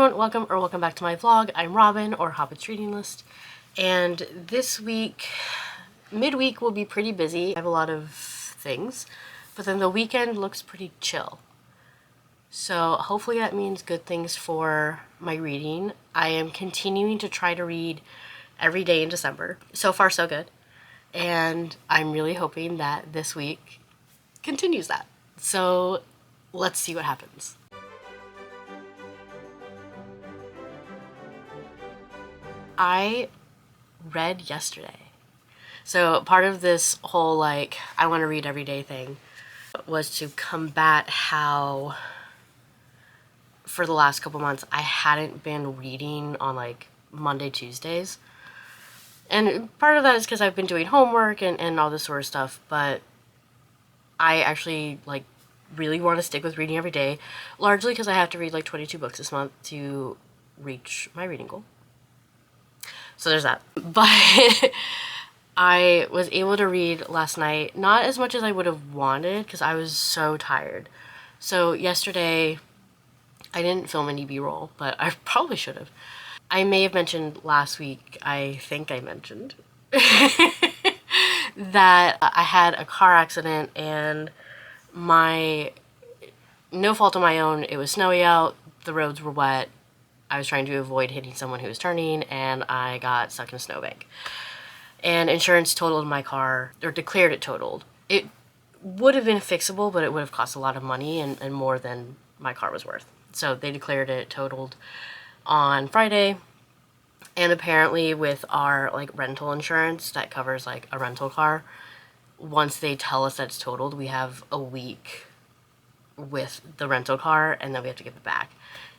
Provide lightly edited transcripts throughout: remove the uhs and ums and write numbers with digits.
everyone, welcome back to my vlog. I'm Robin, or Hobbit's Reading List, and this week, midweek will be pretty busy. I have a lot of things, but then the weekend looks pretty chill. So hopefully that means good things for my reading. I am continuing to try to read every day in December. So far, so good. And I'm really hoping that this week continues that. So let's see what happens. I read yesterday. So part of this whole I want to read every day thing was to combat how for the last couple months I hadn't been reading on Monday, Tuesdays. And part of that is because I've been doing homework and all this sort of stuff, but I actually really want to stick with reading every day, largely because I have to read 22 books this month to reach my reading goal. So there's that. But I was able to read last night, not as much as I would have wanted because I was so tired. So yesterday, I didn't film any B-roll, but I probably should have. I may have mentioned last week, I think I mentioned, that I had a car accident and no fault of my own, it was snowy out, the roads were wet, I was trying to avoid hitting someone who was turning, and I got stuck in a snowbank. And insurance totaled my car, or declared it totaled. It would have been fixable, but it would have cost a lot of money and more than my car was worth. So they declared it totaled on Friday. And apparently with our rental insurance that covers a rental car, once they tell us that it's totaled, we have a week with the rental car and then we have to give it back,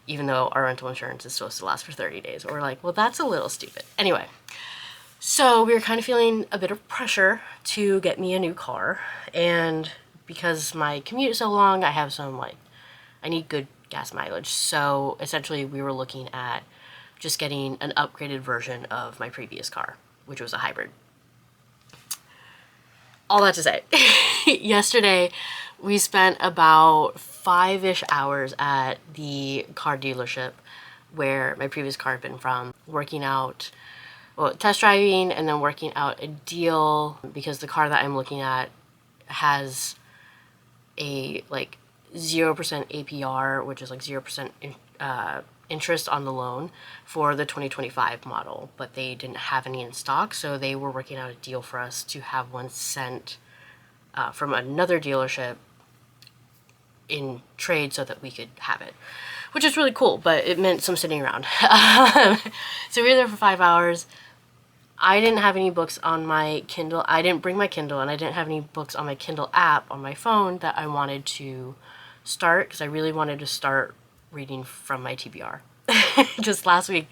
even though our rental insurance is supposed to last for 30 days. We're like, well, that's a little stupid. Anyway, so we were kind of feeling a bit of pressure to get me a new car. And because my commute is so long, I have some I need good gas mileage. So essentially we were looking at just getting an upgraded version of my previous car, which was a hybrid. All that to say, yesterday we spent about 5-ish hours at the car dealership where my previous car had been from, test driving and then working out a deal, because the car that I'm looking at has a 0% APR, which is 0% interest on the loan for the 2025 model, but they didn't have any in stock, so they were working out a deal for us to have one sent from another dealership in trade so that we could have it, which is really cool, but it meant some sitting around. So we were there for 5 hours. I didn't have any books on my Kindle. I didn't bring my Kindle, and I didn't have any books on my Kindle app on my phone that I wanted to start, because I really wanted to start reading from my TBR. Just last week,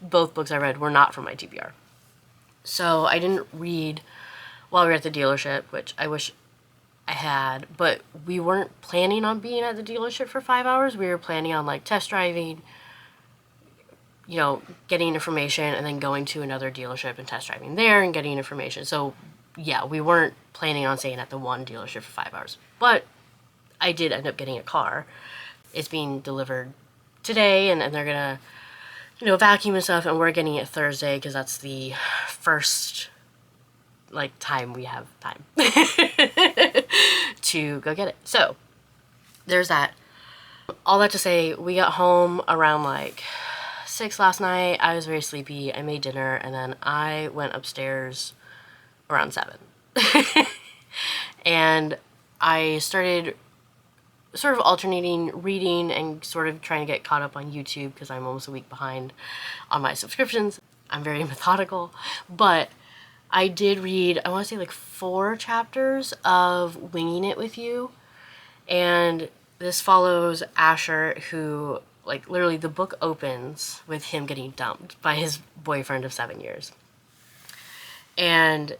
both books I read were not from my TBR. So I didn't read while we were at the dealership, which I wish I had, but we weren't planning on being at the dealership for 5 hours. We were planning on test driving, getting information, and then going to another dealership and test driving there and getting information. So yeah, we weren't planning on staying at the one dealership for 5 hours, but I did end up getting a car. It's being delivered today, and they're gonna, vacuum and stuff, and we're getting it Thursday because that's the first time we have time to go get it. So there's that. All that to say, we got home around 6 last night. I was very sleepy. I made dinner, and then I went upstairs around 7. And I started sort of alternating reading and sort of trying to get caught up on YouTube because I'm almost a week behind on my subscriptions. I'm very methodical, but I did read, I want to say 4 chapters of Winging It With You, and this follows Asher, who literally the book opens with him getting dumped by his boyfriend of 7 years. And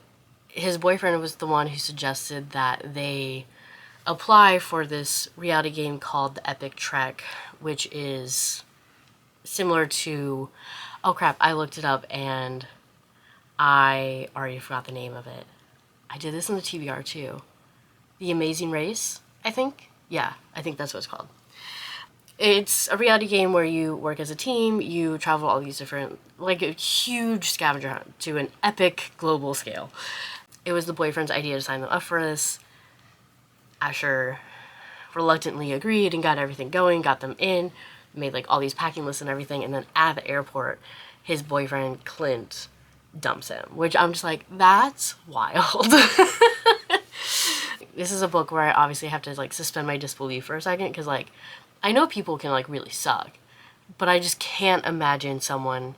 his boyfriend was the one who suggested that they apply for this reality game called The Epic Trek, which is similar to, oh crap, I looked it up and I already forgot the name of it. I did this in the TBR too. The Amazing Race, I think? Yeah, I think that's what it's called. it's a reality game where you work as a team, you travel all these different, like a huge scavenger hunt to an epic global scale. It was the boyfriend's idea to sign them up for this. Asher reluctantly agreed and got everything going, got them in, made like all these packing lists and everything, and then at the airport, his boyfriend Clint dumps him, which I'm just like, that's wild. This is a book where I obviously have to like suspend my disbelief for a second, because like I know people can like really suck, but I just can't imagine someone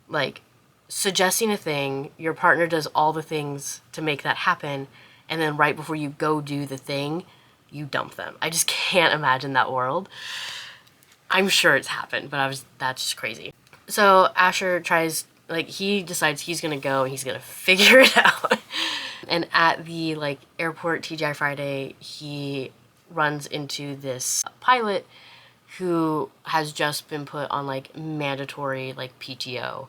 like suggesting a thing, your partner does all the things to make that happen, and then right before you go do the thing, you dump them. I just can't imagine that world. I'm sure it's happened, but that's just crazy. So Asher tries, like, he decides he's gonna go and he's gonna figure it out. And at the like airport TGI Friday, he runs into this pilot who has just been put on like mandatory like PTO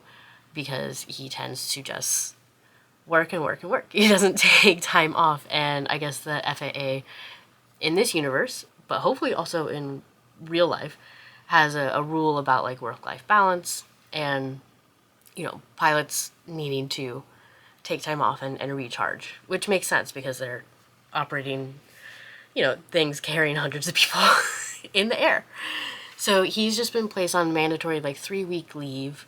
because he tends to just work and work and work. He doesn't take time off. And I guess the FAA in this universe, but hopefully also in real life, has a rule about like work-life balance and, you know, pilots needing to take time off and recharge, which makes sense because they're operating, you know, things carrying hundreds of people in the air. So he's just been placed on mandatory like 3-week leave,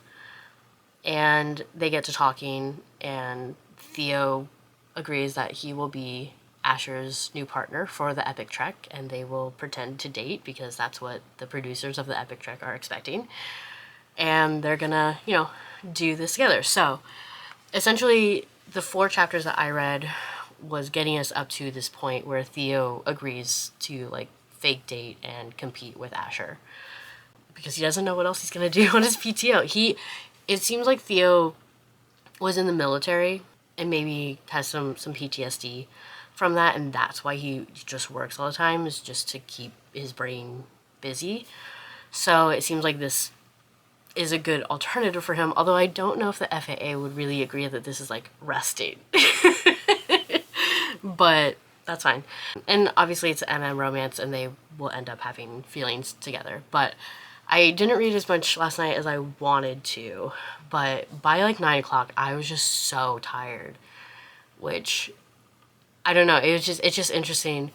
and they get to talking, and Theo agrees that he will be Asher's new partner for the Epic Trek, and they will pretend to date because that's what the producers of the Epic Trek are expecting. And they're gonna, you know, do this together. So essentially, the 4 chapters that I read was getting us up to this point where Theo agrees to like fake date and compete with Asher because he doesn't know what else he's gonna do on his PTO. It seems like Theo was in the military and maybe has some PTSD from that, and that's why he just works all the time, is just to keep his brain busy. So it seems like this is a good alternative for him, although I don't know if the FAA would really agree that this is like resting. But that's fine. And obviously it's an MM romance and they will end up having feelings together. But I didn't read as much last night as I wanted to, but by like 9 o'clock I was just so tired, which I don't know, it's just interesting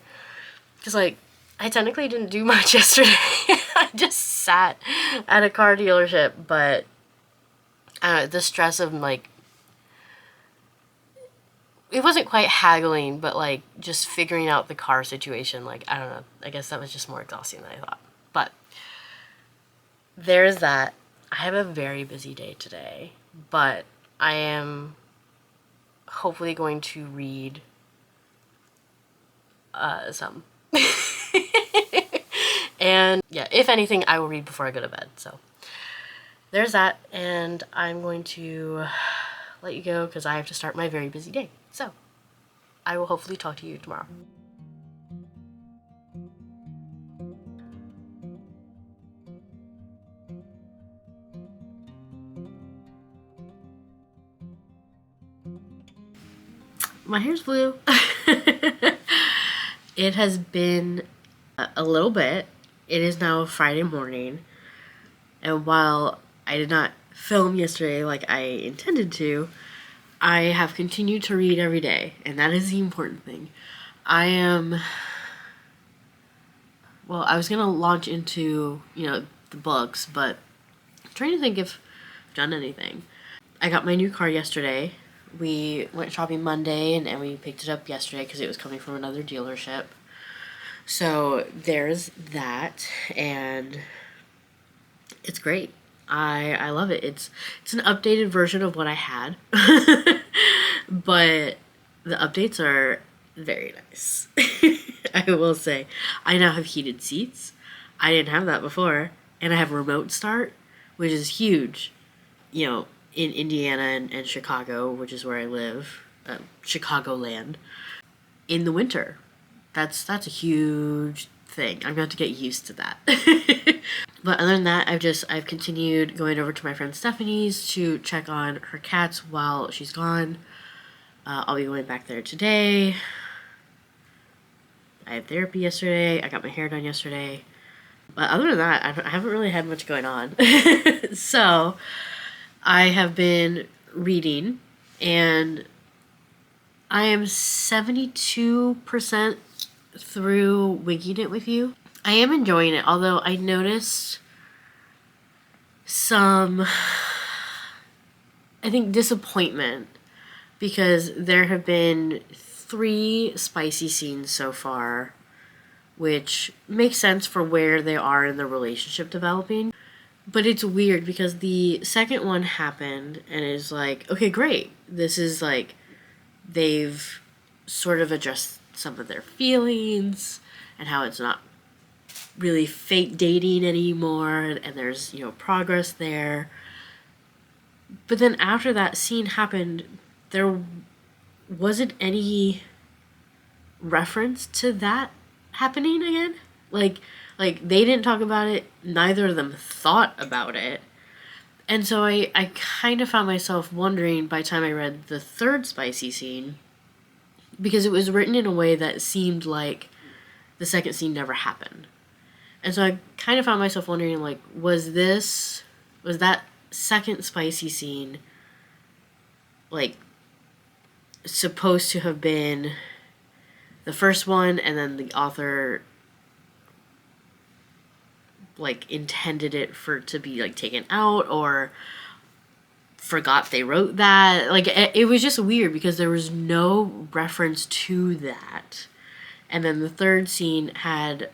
because like I technically didn't do much yesterday. I just sat at a car dealership, but the stress of like, it wasn't quite haggling, but like just figuring out the car situation, like, I don't know, I guess that was just more exhausting than I thought. But there's that. I have a very busy day today, but I am hopefully going to read some. And yeah, if anything, I will read before I go to bed. So there's that, and I'm going to let you go because I have to start my very busy day. So I will hopefully talk to you tomorrow. My hair's blue. It has been a little bit. It is now Friday morning, and while I did not film yesterday like I intended to, I have continued to read every day, and that is the important thing. I was gonna launch into, you know, the books, but I'm trying to think if I've done anything. I got my new car yesterday. We went shopping Monday, and we picked it up yesterday because it was coming from another dealership. So there's that, and it's great. I love it. It's an updated version of what I had, but the updates are very nice. I will say, I now have heated seats. I didn't have that before, and I have remote start, which is huge. You know, in Indiana and Chicago, which is where I live, Chicagoland, in the winter. That's a huge thing. I'm going to get used to that. But other than that, I've continued going over to my friend Stephanie's to check on her cats while she's gone. I'll be going back there today. I had therapy yesterday. I got my hair done yesterday. But other than that, I haven't really had much going on. So I have been reading, and I am 72% through Winging It With You. I am enjoying it, although I noticed some, I think, disappointment because there have been 3 spicy scenes so far, which makes sense for where they are in the relationship developing. But it's weird because the second one happened and it's like, okay, great. This is like, they've sort of addressed some of their feelings and how it's not really fake dating anymore, and there's, progress there. But then after that scene happened, there wasn't any reference to that happening again. Like they didn't talk about it, neither of them thought about it. And so I kind of found myself wondering by the time I read the third spicy scene, because it was written in a way that seemed like the second scene never happened. And so I kind of found myself wondering, like, was that second spicy scene, like, supposed to have been the first one, and then the author, like, intended it to be, like, taken out, or forgot they wrote that? Like, it was just weird because there was no reference to that. And then the third scene had,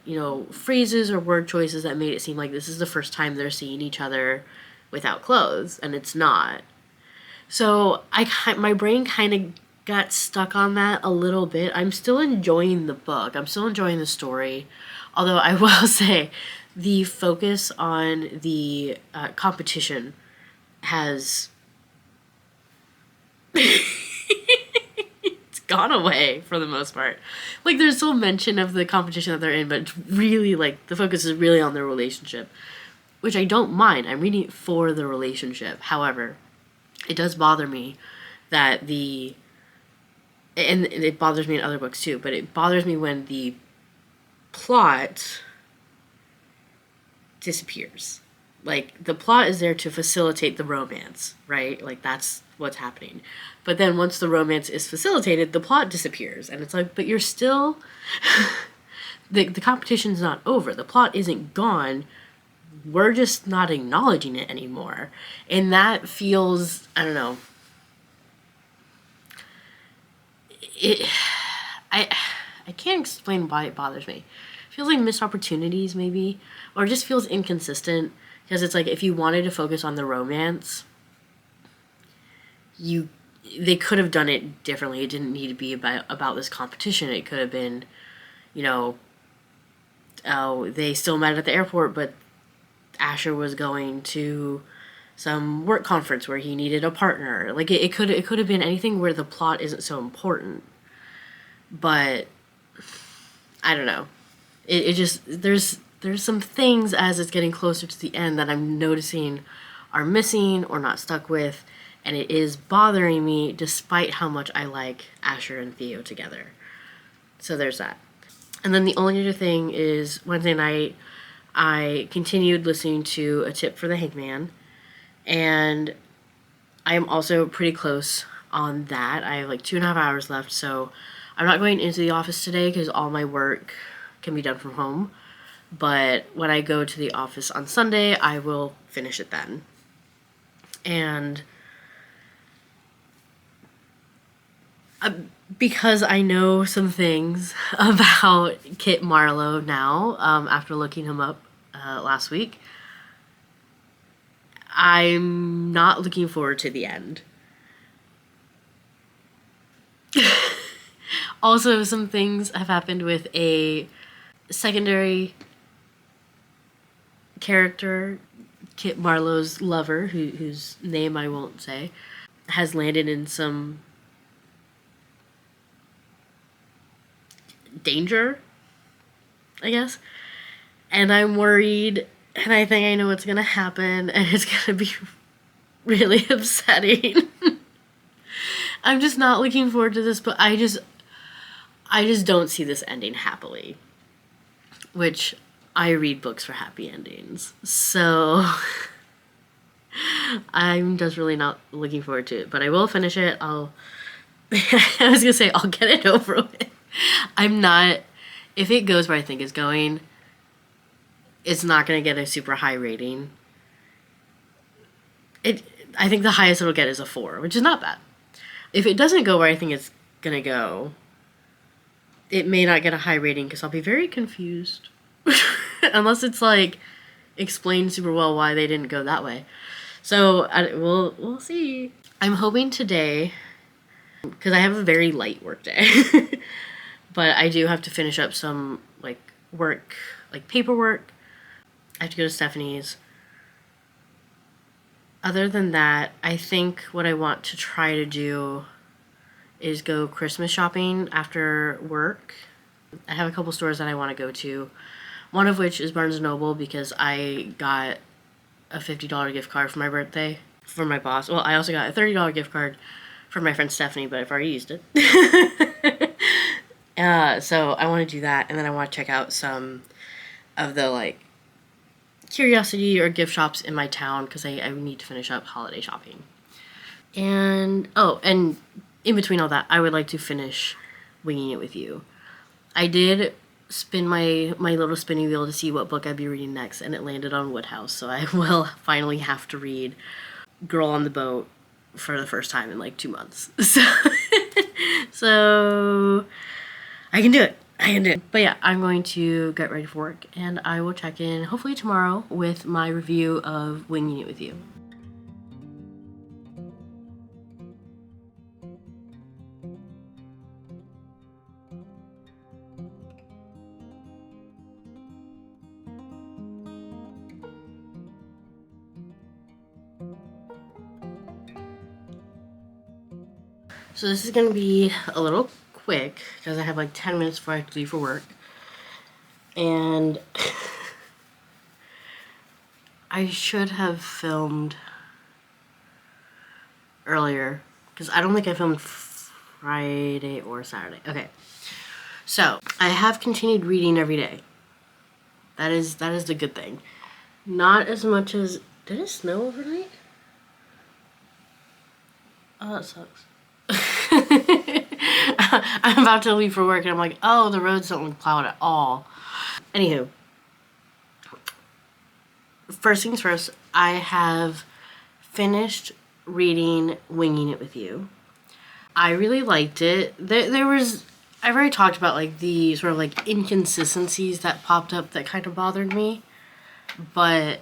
phrases or word choices that made it seem like this is the first time they're seeing each other without clothes, and it's not. So my brain kind of got stuck on that a little bit. I'm still enjoying the book. I'm still enjoying the story. Although I will say the focus on the competition has it's gone away for the most part. Like, there's still mention of the competition that they're in, but it's really, like, the focus is really on their relationship, which I don't mind. I'm reading it for the relationship. However, it does bother me that and it bothers me in other books too, but it bothers me when the plot disappears. Like, the plot is there to facilitate the romance, right? Like, that's what's happening. But then once the romance is facilitated, the plot disappears. And it's like, but you're still... the competition's not over. The plot isn't gone. We're just not acknowledging it anymore. And that feels... I don't know. I can't explain why it bothers me. It feels like missed opportunities, maybe. Or it just feels inconsistent. Because it's like, if you wanted to focus on the romance, they could have done it differently. It didn't need to be about this competition. It could have been, they still met at the airport, but Asher was going to some work conference where he needed a partner. Like, it could have been anything where the plot isn't so important. But I don't know. It just, there's some things as it's getting closer to the end that I'm noticing are missing or not stuck with, and it is bothering me despite how much I like Asher and Theo together. So there's that. And then the only other thing is Wednesday night I continued listening to A Tip for the Hangman, and I am also pretty close on that. I have like 2.5 hours left, so I'm not going into the office today because all my work can be done from home. But when I go to the office on Sunday, I will finish it then. And because I know some things about Kit Marlowe now, after looking him up last week, I'm not looking forward to the end. Also, some things have happened with a secondary character, Kit Marlowe's lover, whose name I won't say, has landed in some danger, I guess. And I'm worried, and I think I know what's gonna happen, and it's gonna be really upsetting. I'm just not looking forward to this, but I just don't see this ending happily. Which I read books for happy endings. So I'm just really not looking forward to it. But I will finish it. I was gonna say I'll get it over with. I'm not, if it goes where I think it's going, it's not gonna get a super high rating. I think the highest it'll get is a 4, which is not bad. If it doesn't go where I think it's gonna go, it may not get a high rating because I'll be very confused. Unless it's like explained super well why they didn't go that way. So we'll see. I'm hoping today, because I have a very light work day, but I do have to finish up some like work, like paperwork. I have to go to Stephanie's. Other than that, I think what I want to try to do is go Christmas shopping after work. I have a couple stores that I want to go to. One of which is Barnes & Noble because I got a $50 gift card for my birthday from my boss. Well, I also got a $30 gift card from my friend Stephanie, but I've already used it. So I want to do that, and then I want to check out some of the like curiosity or gift shops in my town because I need to finish up holiday shopping. And and in between all that, I would like to finish Winging It With You. I did spin my little spinning wheel to see what book I'd be reading next, and it landed on Woodhouse, so I will finally have to read Girl on the Boat for the first time in like 2 months. So I can do it. But yeah, I'm going to get ready for work, and I will check in hopefully tomorrow with my review of Winging It With You. So this is going to be a little quick because I have like 10 minutes before I have to leave for work. And I should have filmed earlier because I don't think I filmed Friday or Saturday. Okay. So I have continued reading every day. That is the good thing. Not as much as, did it snow overnight? Oh, that sucks. I'm about to leave for work and I'm like, oh, the roads don't look plowed at all. Anywho, first things first, I have finished reading Winging It With You. I really liked it. I've already talked about like the sort of like inconsistencies that popped up that kind of bothered me, but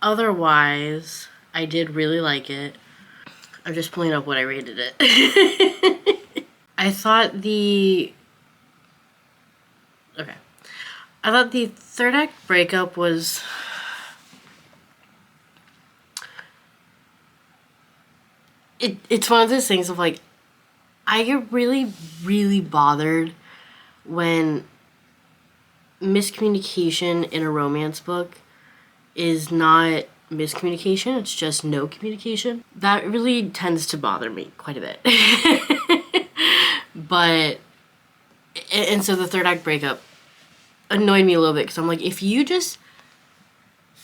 otherwise, I did really like it. I'm just pulling up what I rated it. I thought the third act breakup was it's one of those things of like, I get really, really bothered when miscommunication in a romance book is not miscommunication, it's just no communication. That really tends to bother me quite a bit. And so the third act breakup annoyed me a little bit because I'm like, if you just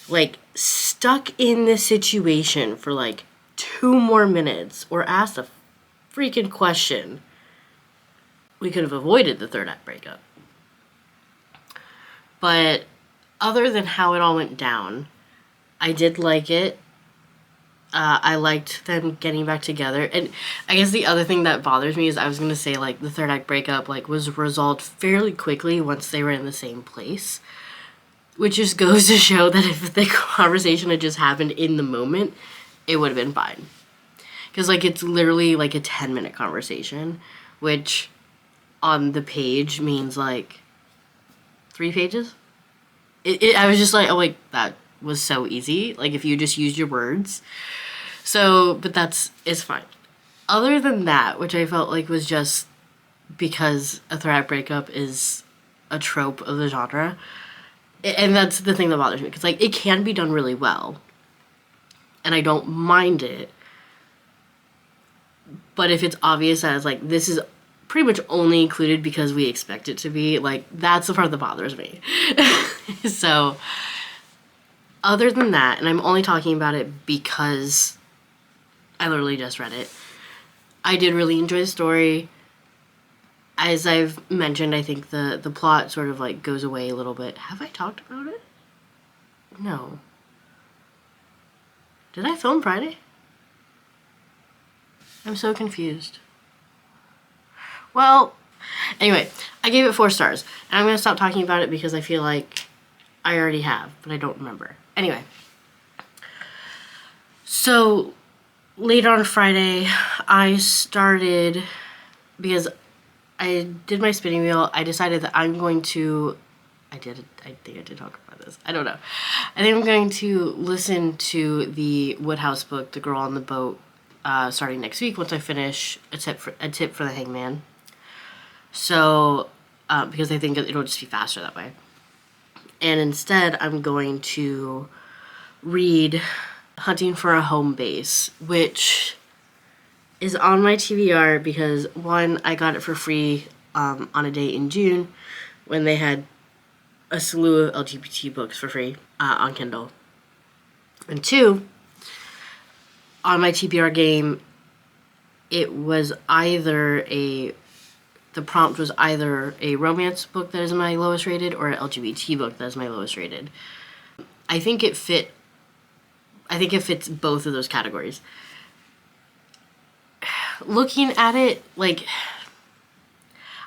like stuck in this situation for like 2 more minutes or asked a freaking question, we could have avoided the third act breakup. But other than how it all went down, I did like it. I liked them getting back together. And I guess the other thing that bothers me is I was going to say, like, the third act breakup, like, was resolved fairly quickly once they were in the same place. Which just goes to show that if the conversation had just happened in the moment, it would have been fine. Because, like, it's literally, like, a 10-minute conversation, which on the page means, like, 3 pages? I was just like, oh, like, that was so easy. Like, if you just used your words. So, but it's fine. Other than that, which I felt like was just because a third act breakup is a trope of the genre, and that's the thing that bothers me, because, like, it can be done really well, and I don't mind it, but if it's obvious as, like, this is pretty much only included because we expect it to be. Like, that's the part that bothers me. So, other than that, and I'm only talking about it because I literally just read it, I did really enjoy the story. As I've mentioned, I think the plot sort of like goes away a little bit. Have I talked about it? No. Did I film Friday? I'm so confused. Well, anyway, I gave it 4 stars. And I'm going to stop talking about it because I feel like I already have, but I don't remember. Anyway. So, later on Friday, I started, because I did my spinning wheel, I decided that I'm going to, I think I did talk about this. I don't know. I think I'm going to listen to the Woodhouse book, The Girl on the Boat, starting next week once I finish a tip for the Hangman. So, because I think it'll just be faster that way. And instead, I'm going to read Hunting for a Home Base, which is on my TBR because, one, I got it for free on a day in June when they had a slew of LGBT books for free on Kindle. And 2, on my TBR game, it was the prompt was either a romance book that is my lowest rated or an LGBT book that is my lowest rated. I think it fits both of those categories. Looking at it, like,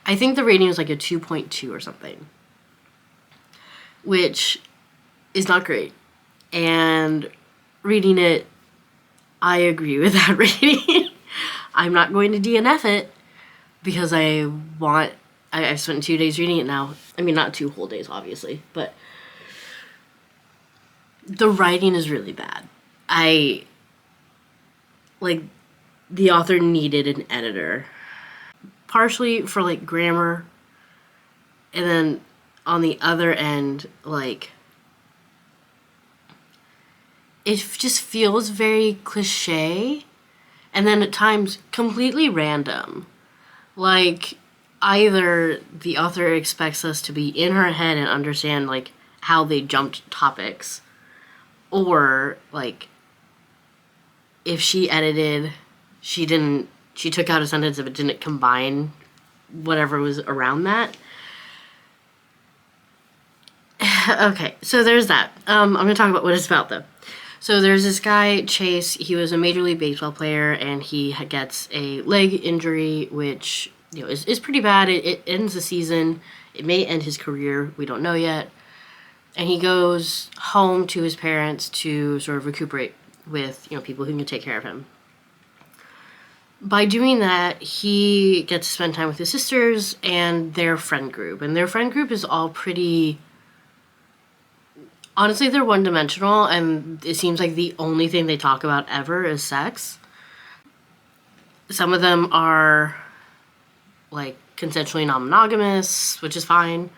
I think the rating was like a 2.2 or something, which is not great. And reading it, I agree with that rating. I'm not going to DNF it because I've spent 2 days reading it now. I mean, not 2 whole days, obviously, but the writing is really bad. The author needed an editor, partially for, like, grammar, and then on the other end, like, it just feels very cliche, and then at times completely random. Like, either the author expects us to be in her head and understand, like, how they jumped topics, or, like, if she edited, she took out a sentence if it didn't combine whatever was around that. Okay, so there's that. I'm going to talk about what it's about, though. So there's this guy, Chase. He was a Major League Baseball player, and he gets a leg injury, which, you know, is pretty bad. It ends the season. It may end his career. We don't know yet. And he goes home to his parents to sort of recuperate with, you know, people who can take care of him. By doing that, he gets to spend time with his sisters and their friend group. And their friend group is all pretty... Honestly, they're one-dimensional, and it seems like the only thing they talk about ever is sex. Some of them are, like, consensually non-monogamous, which is fine.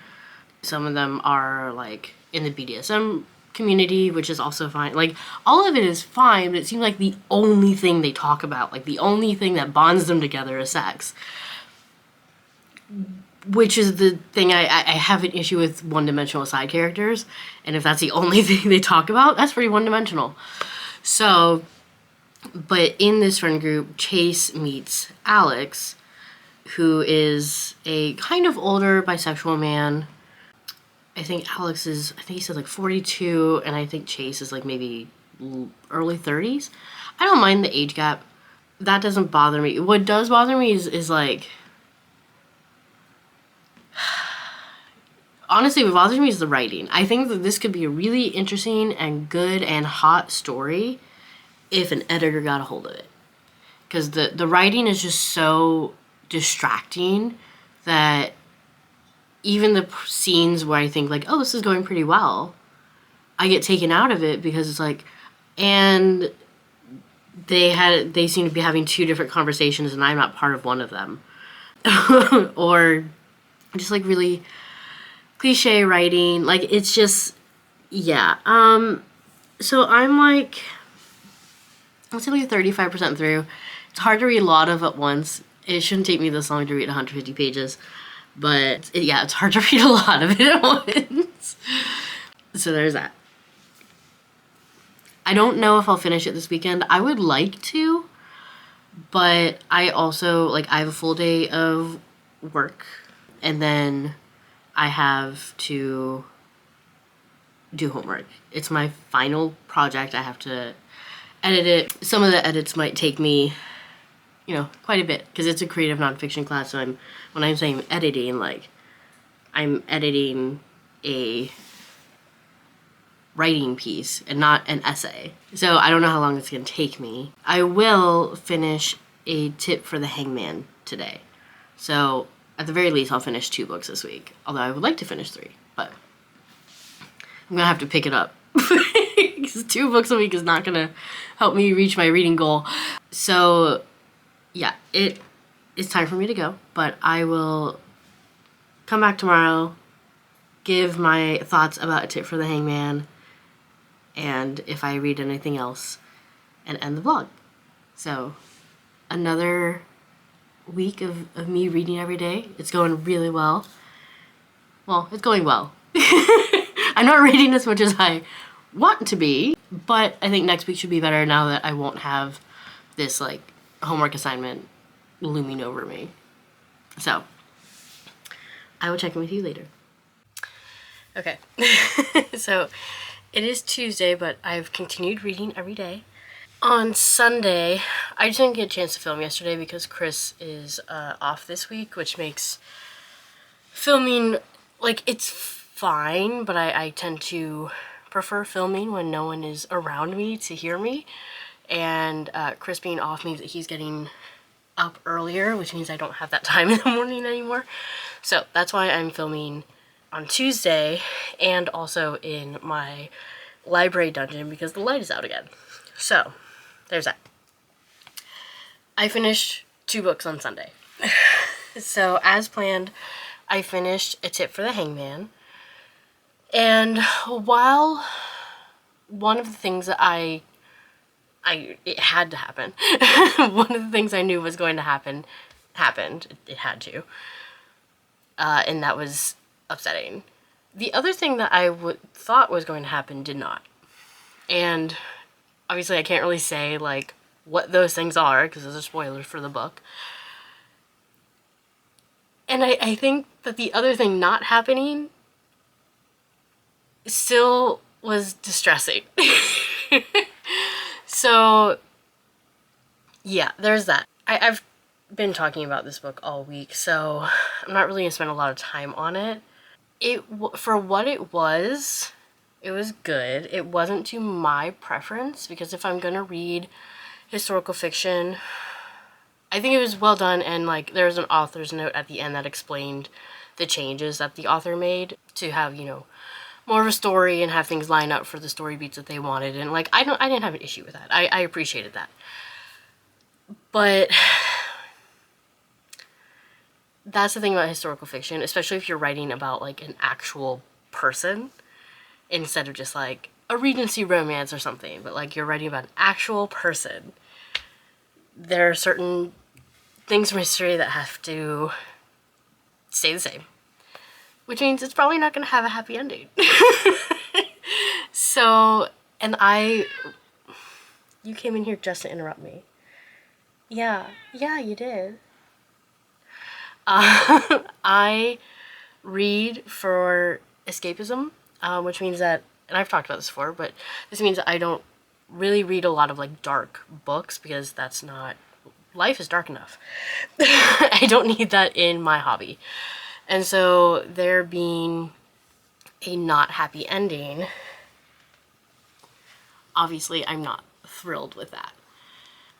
Some of them are, like, in the BDSM community, which is also fine. Like, all of it is fine, but it seems like the only thing they talk about, like, the only thing that bonds them together is sex. Which is the thing I have an issue with one-dimensional side characters, and if that's the only thing they talk about, that's pretty one-dimensional. So, but in this friend group, Chase meets Alex, who is a kind of older bisexual man. I think he said like 42, and I think Chase is like maybe early 30s. I don't mind the age gap. That doesn't bother me. What does bother me is like... Honestly, what bothers me is the writing. I think that this could be a really interesting and good and hot story if an editor got a hold of it. Because the writing is just so distracting that even the scenes where I think, like, oh, this is going pretty well, I get taken out of it because it's like, and they seem to be having 2 different conversations and I'm not part of one of them. Or just, like, really... cliche writing, like, it's just, yeah. So I'm like, let's say like 35% through. It's hard to read a lot of at once. It shouldn't take me this long to read 150 pages, but yeah, it's hard to read a lot of it at once. So there's that. I don't know if I'll finish it this weekend. I would like to, but I also, like, I have a full day of work, and then I have to do homework. It's my final project. I have to edit it. Some of the edits might take me, you know, quite a bit, because it's a creative nonfiction class, so when I'm saying editing, like, I'm editing a writing piece and not an essay. So I don't know how long it's gonna take me. I will finish a tip for the Hangman today. So at the very least, I'll finish 2 books this week. Although I would like to finish 3, but I'm gonna have to pick it up. Because 2 books a week is not gonna help me reach my reading goal. So yeah, it's time for me to go, but I will come back tomorrow, give my thoughts about A Tip for the Hangman, and if I read anything else, and end the vlog. So another week of me reading every day. It's going really well. Well, it's going well. I'm not reading as much as I want to be, but I think next week should be better now that I won't have this, like, homework assignment looming over me. So I will check in with you later. Okay. So it is Tuesday, but I've continued reading every day. On Sunday, I just didn't get a chance to film yesterday because Chris is off this week, which makes filming, like, it's fine, but I tend to prefer filming when no one is around me to hear me. And Chris being off means that he's getting up earlier, which means I don't have that time in the morning anymore. So that's why I'm filming on Tuesday, and also in my library dungeon because the light is out again. So there's that. I finished 2 books on Sunday. So as planned, I finished A Tip for the Hangman. And while one of the things that it had to happen, one of the things I knew was going to happen, happened. It had to. And that was upsetting. The other thing that I thought was going to happen did not. And obviously I can't really say, like, what those things are, because those are spoilers for the book. And I think that the other thing not happening still was distressing. So yeah, there's that. I've been talking about this book all week, so I'm not really gonna spend a lot of time on it. For what it was good. It wasn't to my preference, because if I'm gonna read historical fiction, I think it was well done, and, like, there was an author's note at the end that explained the changes that the author made to have, you know, more of a story and have things line up for the story beats that they wanted. And, like, I didn't have an issue with that. I appreciated that. But that's the thing about historical fiction, especially if you're writing about, like, an actual person instead of just, like, a Regency romance or something, but, like, you're writing about an actual person. There are certain things from history that have to stay the same, which means it's probably not going to have a happy ending. So, and you came in here just to interrupt me. Yeah, you did. I read for escapism, which means that, and I've talked about this before, but this means that I don't really read a lot of, like, dark books, because that's not, life is dark enough. I don't need that in my hobby. And so there being a not happy ending, obviously I'm not thrilled with that.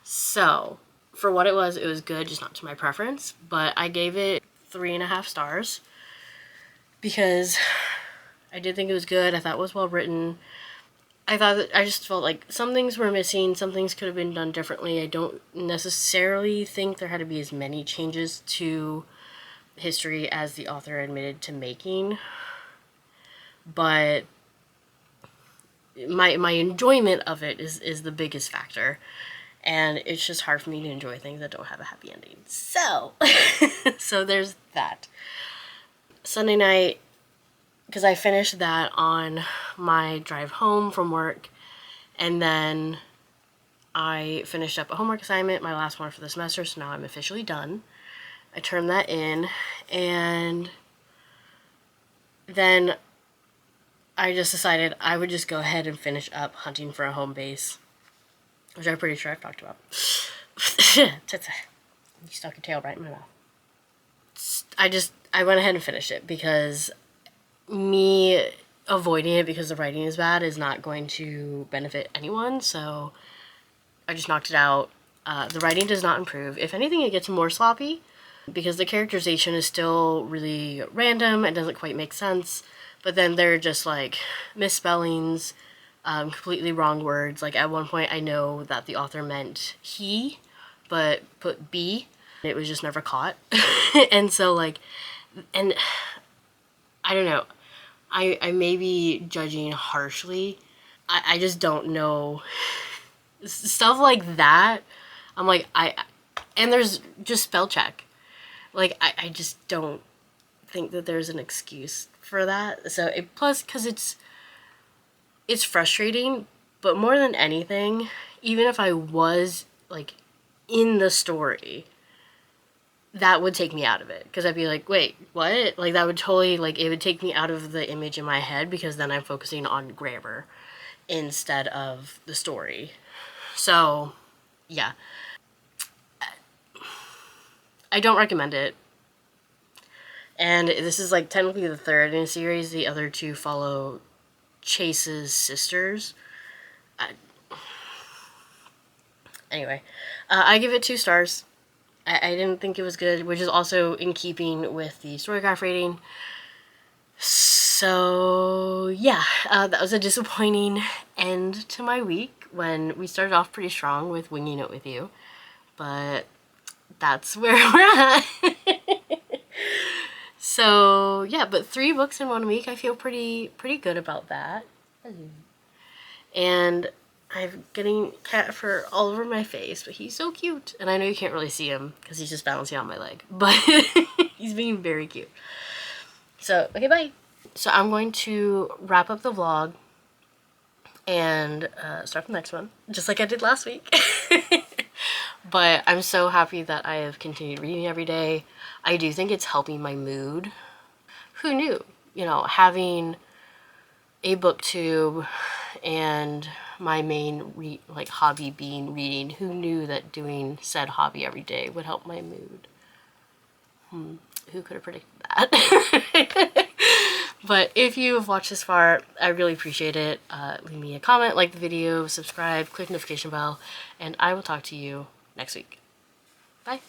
So for what it was good, just not to my preference, but I gave it 3.5 stars because I did think it was good. I thought it was well written. I just felt like some things were missing, some things could have been done differently. I don't necessarily think there had to be as many changes to history as the author admitted to making, but my enjoyment of it is the biggest factor. and it's just hard for me to enjoy things that don't have a happy ending. So, so there's that. Sunday night, because I finished that on my drive home from work, and then I finished up a homework assignment, my last one for the semester, so now I'm officially done. I turned that in, and then I just decided I would just go ahead and finish up hunting for a home base, which I'm pretty sure I've talked about. You stuck your tail right in my mouth. I went ahead and finished it because me avoiding it because the writing is bad is not going to benefit anyone, so I just knocked it out. The writing does not improve. If anything, it gets more sloppy because the characterization is still really random and doesn't quite make sense, but then there are just like misspellings, completely wrong words. Like at one point I know that the author meant he, but put B. It was just never caught. And so like, and I don't know, I may be judging harshly. I just don't know. Stuff like that, I'm like, and there's just spell check. Like, I just don't think that there's an excuse for that. So, plus, because it's frustrating, but more than anything, even if I was, like, in the story, that would take me out of it. Because I'd be like, wait, what? Like, that would totally, like, it would take me out of the image in my head because then I'm focusing on grammar instead of the story. So, yeah. I don't recommend it. And this is, like, technically the third in a series. The other two follow Chase's sisters. Anyway, I give it 2 stars. I didn't think it was good, which is also in keeping with the Storygraph rating. So, yeah, that was a disappointing end to my week when we started off pretty strong with Winging It With You. But that's where we're at. So, yeah, but 3 books in 1 week, I feel pretty good about that. And I'm getting cat fur all over my face, but he's so cute. And I know you can't really see him because he's just balancing on my leg, but he's being very cute. So, okay, bye. So I'm going to wrap up the vlog and start the next one, just like I did last week. But I'm so happy that I have continued reading every day. I do think it's helping my mood. Who knew? You know, having a booktube and my main hobby being reading. Who knew that doing said hobby every day would help my mood? Who could have predicted that? But if you have watched this far, I really appreciate it. Leave me a comment, like the video, subscribe, click the notification bell, and I will talk to you next week. Bye.